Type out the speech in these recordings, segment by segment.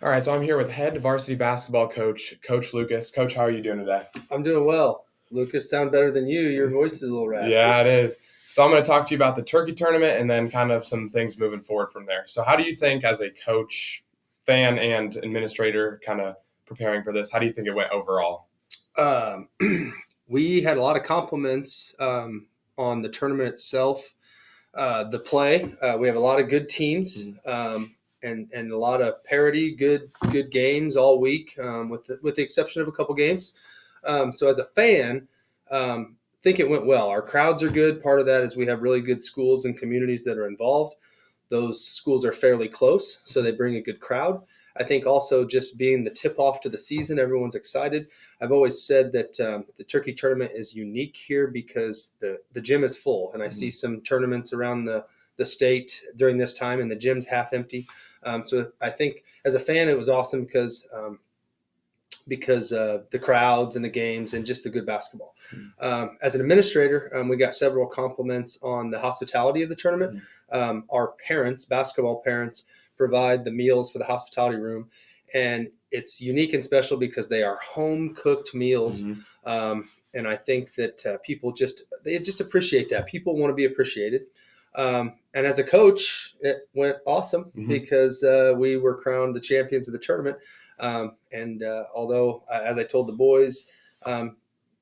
All right, so I'm here with head varsity basketball coach, Coach Lucas. Coach, how are you doing today? I'm doing well. Lucas, sound better than you. Your voice is a little raspy. Yeah, it is. So I'm going to talk to you about the turkey tournament and then kind of some things moving forward from there. So how do you think, as a coach, fan, and administrator, kind of preparing for this, how do you think it went overall? Um, we had a lot of compliments on the tournament itself. The play, we have a lot of good teams and a lot of parity, good games all week, with the exception of a couple games. So as a fan, think it went well. Our crowds are good. Part of that is we have really good schools and communities that are involved. Those schools are fairly close, so they bring a good crowd. I think also just being the tip off to the season, everyone's excited. I've always said that the turkey tournament is unique here because the gym is full, and I see some tournaments around the state during this time, and the gym's half empty. So I think as a fan, it was awesome because of the crowds and the games and just the good basketball. As an administrator, we got several compliments on the hospitality of the tournament. Our parents, basketball parents, provide the meals for the hospitality room, and it's unique and special because they are home cooked meals. And I think that people just appreciate that. People want to be appreciated. And as a coach, it went awesome because we were crowned the champions of the tournament. And although, as I told the boys, a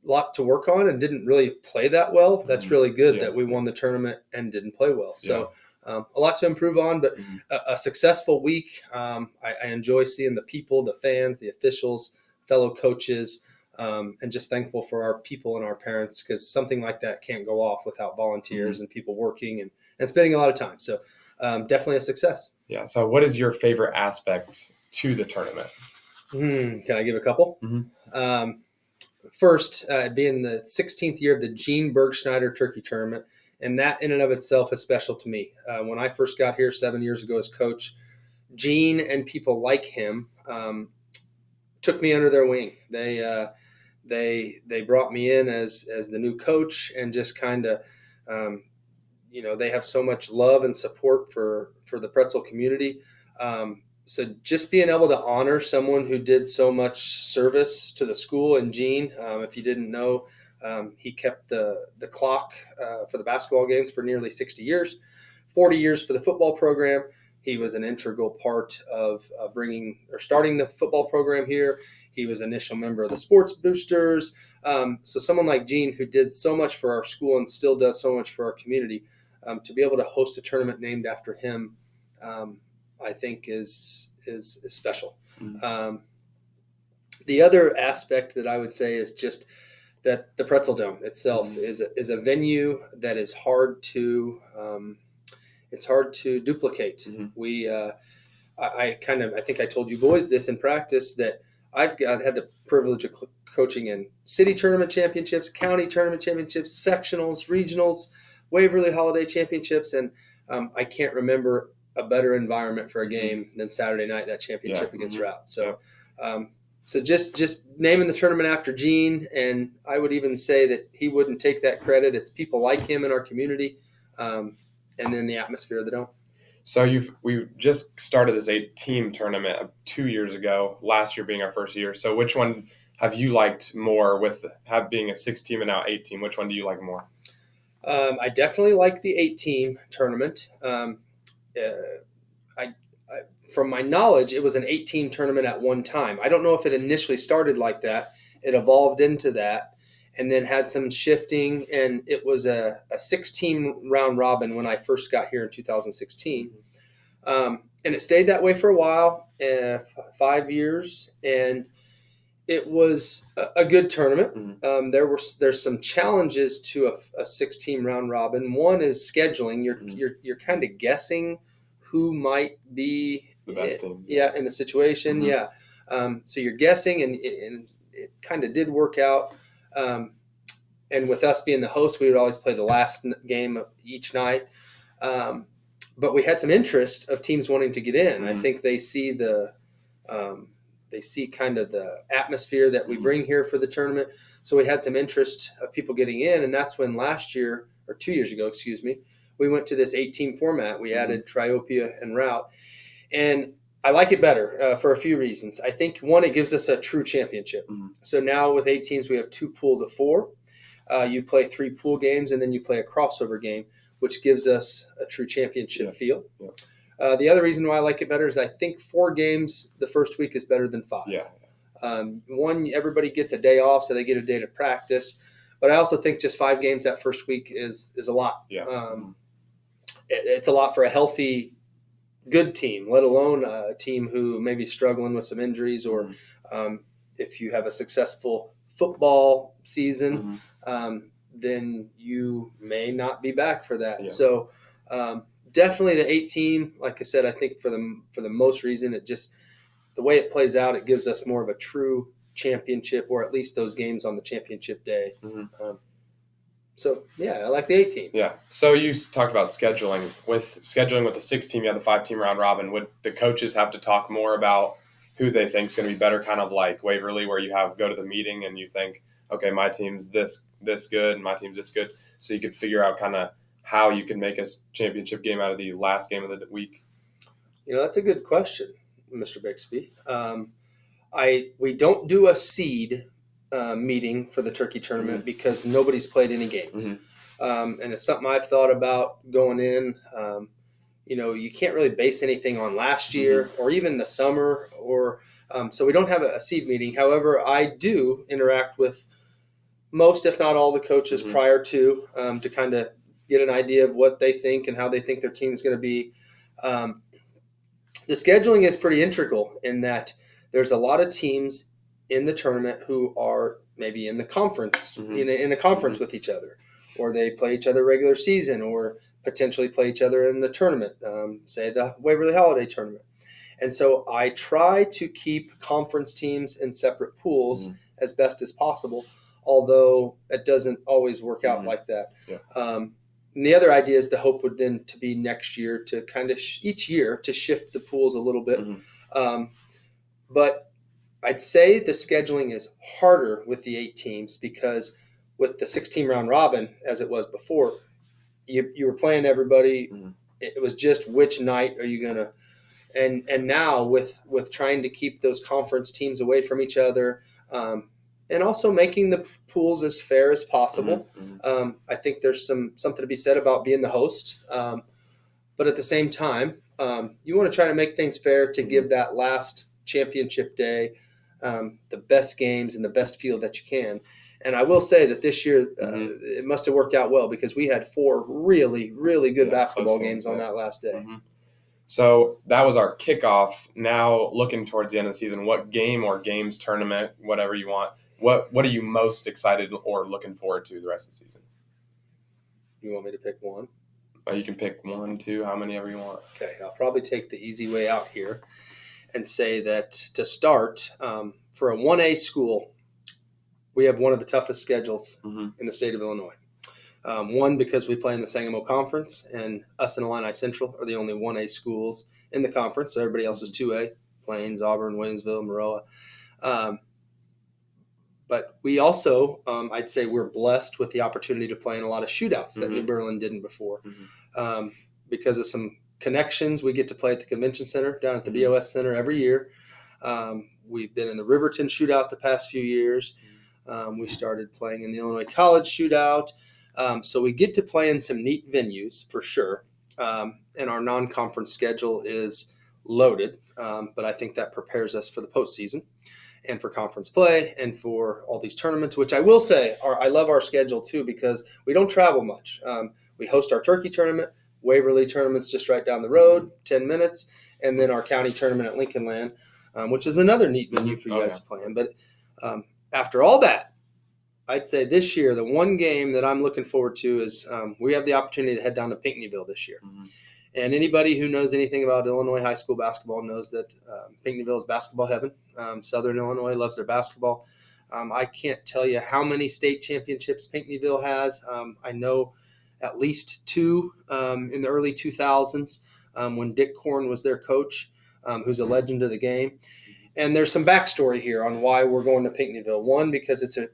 lot to work on and didn't really play that well, that's really good that we won the tournament and didn't play well. So a lot to improve on, but a successful week. I enjoy seeing the people, the fans, the officials, fellow coaches, and just thankful for our people and our parents, because something like that can't go off without volunteers and people working and spending a lot of time. So definitely a success. Yeah. So what is your favorite aspect to the tournament? Can I give a couple? First, being the 16th year of the Gene Bergschneider Turkey Tournament, and that in and of itself is special to me. When I first got here 7 years ago as coach, Gene and people like him took me under their wing. They brought me in as the new coach, and just kind of they have so much love and support for the pretzel community. So just being able to honor someone who did so much service to the school, and Gene, if you didn't know, he kept the clock for the basketball games for nearly 60 years, 40 years for the football program. He was an integral part of starting the football program here. He was an initial member of the Sports Boosters. So someone like Gene, who did so much for our school and still does so much for our community, to be able to host a tournament named after him, I think is special. The other aspect that I would say is just that the Pretzel Dome itself is a venue that is hard to duplicate. I think I told you boys this in practice, that I've had the privilege of coaching in city tournament championships, county tournament championships, sectionals, regionals, Waverly Holiday championships, and I can't remember a better environment for a game than Saturday night, that championship against Route. So, so just naming the tournament after Gene, and I would even say that he wouldn't take that credit. It's people like him in our community, and then the atmosphere of the Dome. So we just started this 8-team tournament 2 years ago, last year being our first year. So which one have you liked more, with being a 6-team and now 8-team? Which one do you like more? I definitely like the 8-team tournament. From my knowledge, it was an 8-team tournament at one time. I don't know if it initially started like that. It evolved into that, and then had some shifting, and it was a 6-team round robin when I first got here in 2016. And it stayed that way for a while, 5 years, and it was a good tournament. There's some challenges to a 6-team round robin. One is scheduling. You're kind of guessing who might be the best teams. In the situation. So you're guessing, and it kind of did work out. And with us being the host, we would always play the last game of each night. But we had some interest of teams wanting to get in. I think they see kind of the atmosphere that we bring here for the tournament. So we had some interest of people getting in, and that's when last year, or 2 years ago, we went to this 8-team format. We added Triopia and Route. And I like it better for a few reasons. I think, one, it gives us a true championship. Mm-hmm. So now with 8 teams, we have 2 pools of 4. You play 3 pool games, and then you play a crossover game, which gives us a true championship feel. Yeah. The other reason why I like it better is I think 4 games the first week is better than 5. Yeah. One, everybody gets a day off, so they get a day to practice. But I also think just 5 games that first week is a lot. Yeah. It's a lot for a healthy, good team, let alone a team who may be struggling with some injuries, or if you have a successful football season, then you may not be back for that. Yeah. So definitely the 8 team, like I said, I think for the most reason, it just the way it plays out, it gives us more of a true championship, or at least those games on the championship day. So, yeah, I like the 8 team. Yeah. So you talked about scheduling. With the 6 team, you have the 5-team round robin. Would the coaches have to talk more about who they think is going to be better, kind of like Waverly, where you go to the meeting and you think, okay, my team's this good and my team's this good, so you could figure out kind of how you can make a championship game out of the last game of the week? That's a good question, Mr. Bixby. We don't do a seed meeting for the turkey tournament because nobody's played any games. And it's something I've thought about going in. You can't really base anything on last year or even the summer, or so we don't have a seed meeting. However, I do interact with most, if not all, the coaches prior to kind of get an idea of what they think and how they think their team is going to be. The scheduling is pretty integral in that there's a lot of teams in the tournament who are maybe in the conference, in a conference with each other, or they play each other regular season, or potentially play each other in the tournament, say the Waverly Holiday Tournament. And so I try to keep conference teams in separate pools as best as possible, although it doesn't always work out like that. Yeah. And the other idea is the hope would then to be next year to kind of each year to shift the pools a little bit. But I'd say the scheduling is harder with the 8 teams because with the 6-team round robin, as it was before, you were playing everybody. It was just which night are you going to – and now with trying to keep those conference teams away from each other, and also making the pools as fair as possible. I think there's something to be said about being the host. But at the same time, you want to try to make things fair to give that last championship day the best games and the best field that you can. And I will say that this year it must have worked out well because we had 4 really, really good basketball games on that last day. So that was our kickoff. Now looking towards the end of the season, what game or games, tournament, whatever you want, what are you most excited or looking forward to the rest of the season? You want me to pick one? You can pick 1, 2, how many ever you want. Okay, I'll probably take the easy way out here and say that to start, for a 1A school, we have one of the toughest schedules in the state of Illinois. One, because we play in the Sangamo Conference, and us and Illini Central are the only 1A schools in the conference, so everybody else is 2A, Plains, Auburn, Williamsville, Maroa. But we also, I'd say we're blessed with the opportunity to play in a lot of shootouts that New Berlin didn't before. Because of some connections, we get to play at the Convention Center down at the BOS Center every year. We've been in the Riverton shootout the past few years. We started playing in the Illinois College shootout. So we get to play in some neat venues for sure. And our non-conference schedule is loaded. But I think that prepares us for the postseason and for conference play and for all these tournaments, which I will say I love our schedule too because we don't travel much. We host our turkey tournament, Waverly tournament's just right down the road, 10 minutes, and then our county tournament at Lincoln Land, which is another neat venue for you guys to play in. But after all that, I'd say this year, the one game that I'm looking forward to is we have the opportunity to head down to Pinckneyville this year. And anybody who knows anything about Illinois high school basketball knows that Pinckneyville is basketball heaven. Southern Illinois loves their basketball. I can't tell you how many state championships Pinckneyville has. I know at least 2 in the early 2000s when Dick Korn was their coach, who's a legend of the game. And there's some backstory here on why we're going to Pinckneyville. One, because it's a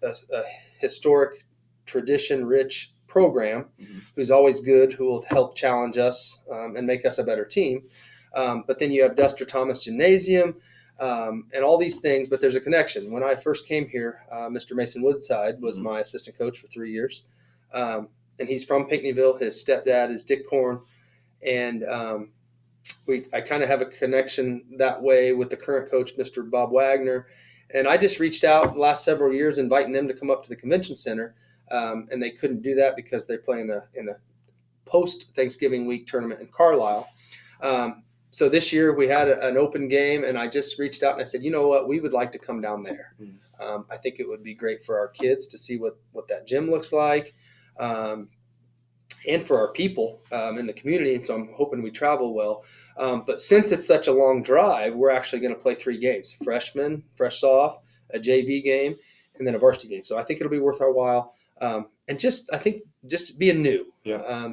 historic, tradition-rich program who's always good, who will help challenge us and make us a better team. But then you have Duster Thomas Gymnasium and all these things, but there's a connection. When I first came here, Mr. Mason Woodside was my assistant coach for 3 years. And he's from Pinckneyville. His stepdad is Dick Korn. And I kind of have a connection that way with the current coach, Mr. Bob Wagner. And I just reached out the last several years, inviting them to come up to the convention center. And they couldn't do that because they play in a post-Thanksgiving week tournament in Carlisle. So this year we had an open game, and I just reached out and I said, you know what, we would like to come down there. I think it would be great for our kids to see what that gym looks like, and for our people in the community. And so I'm hoping we travel well. But since it's such a long drive, we're actually going to play 3 games: freshmen, fresh soft, a JV game, and then a varsity game. So I think it'll be worth our while. And I think being new,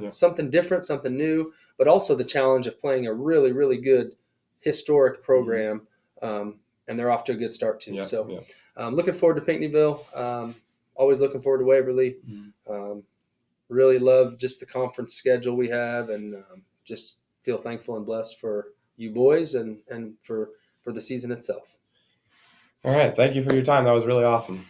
something different, something new, but also the challenge of playing a really, really good historic program. And they're off to a good start too. Looking forward to Pinckneyville. Always looking forward to Waverly. Really love just the conference schedule we have, and just feel thankful and blessed for you boys and for the season itself. All right. Thank you for your time. That was really awesome.